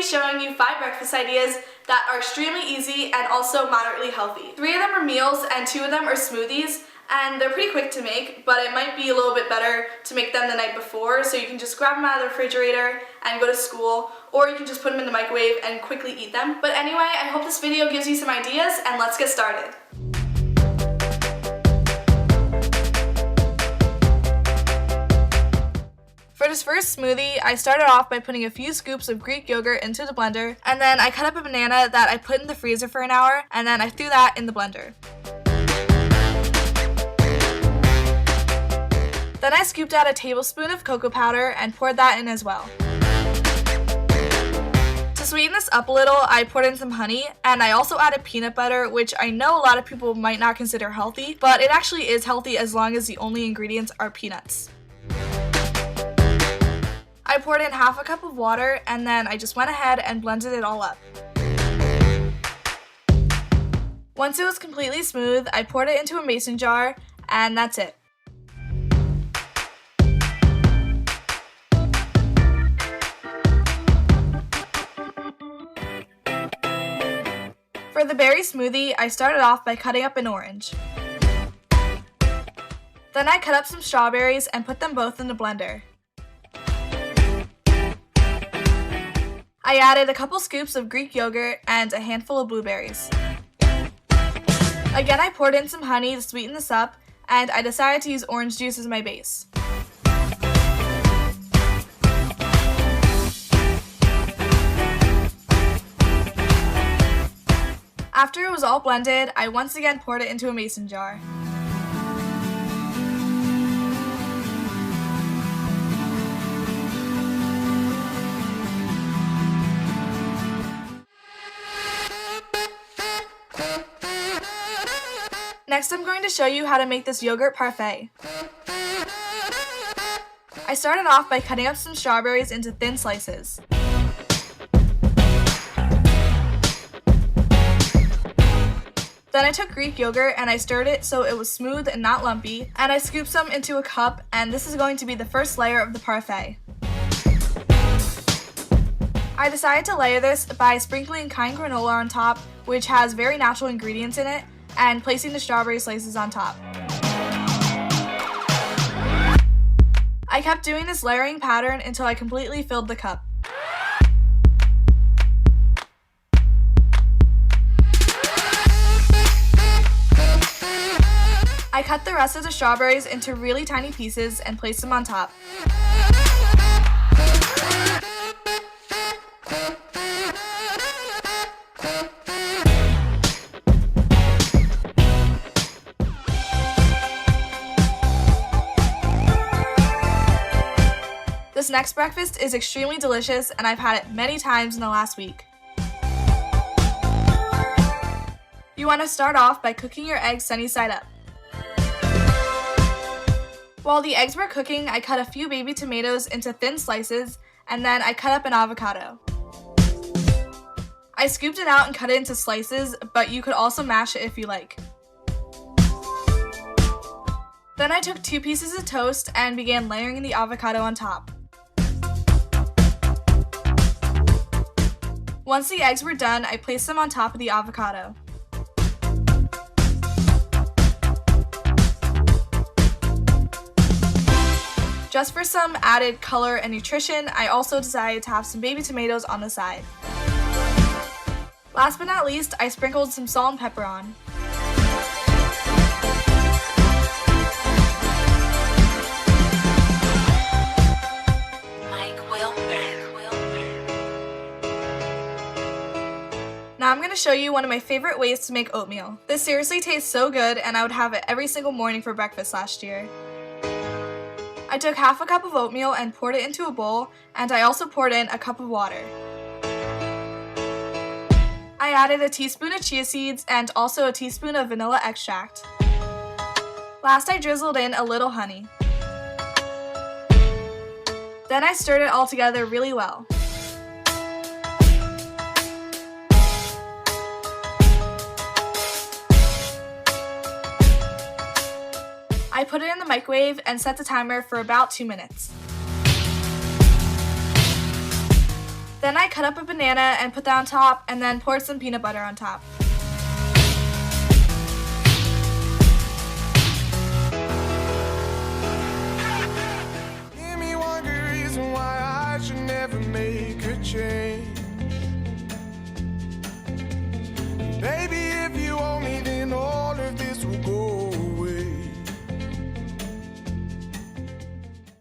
showing you 5 breakfast ideas that are extremely easy and also moderately healthy. 3 of them are meals and 2 of them are smoothies, and they're pretty quick to make, but it might be a little bit better to make them the night before, so you can just grab them out of the refrigerator and go to school, or you can just put them in the microwave and quickly eat them. But anyway, I hope this video gives you some ideas, and let's get started. For this first smoothie, I started off by putting a few scoops of Greek yogurt into the blender, and then I cut up a banana that I put in the freezer for an hour, and then I threw that in the blender. Then I scooped out a tablespoon of cocoa powder and poured that in as well. To sweeten this up a little, I poured in some honey, and I also added peanut butter, which I know a lot of people might not consider healthy, but it actually is healthy as long as the only ingredients are peanuts. I poured in half a cup of water, and then I just went ahead and blended it all up. Once it was completely smooth, I poured it into a mason jar, and that's it. For the berry smoothie, I started off by cutting up an orange. Then I cut up some strawberries and put them both in the blender. I added a couple scoops of Greek yogurt and a handful of blueberries. Again, I poured in some honey to sweeten this up, and I decided to use orange juice as my base. After it was all blended, I once again poured it into a mason jar. Next, I'm going to show you how to make this yogurt parfait. I started off by cutting up some strawberries into thin slices. Then I took Greek yogurt and I stirred it so it was smooth and not lumpy, and I scooped some into a cup, and this is going to be the first layer of the parfait. I decided to layer this by sprinkling Kind granola on top, which has very natural ingredients in it, and placing the strawberry slices on top. I kept doing this layering pattern until I completely filled the cup. I cut the rest of the strawberries into really tiny pieces and placed them on top. This next breakfast is extremely delicious, and I've had it many times in the last week. You want to start off by cooking your eggs sunny side up. While the eggs were cooking, I cut a few baby tomatoes into thin slices, and then I cut up an avocado. I scooped it out and cut it into slices, but you could also mash it if you like. Then I took 2 pieces of toast and began layering the avocado on top. Once the eggs were done, I placed them on top of the avocado. Just for some added color and nutrition, I also decided to have some baby tomatoes on the side. Last but not least, I sprinkled some salt and pepper on. Now I'm going to show you one of my favorite ways to make oatmeal. This seriously tastes so good, and I would have it every single morning for breakfast last year. I took half a cup of oatmeal and poured it into a bowl, and I also poured in a cup of water. I added a teaspoon of chia seeds and also a teaspoon of vanilla extract. Last, I drizzled in a little honey. Then I stirred it all together really well. I put it in the microwave and set the timer for about 2 minutes. Then I cut up a banana and put that on top, and then poured some peanut butter on top. Give me one good reason why I should never make a change.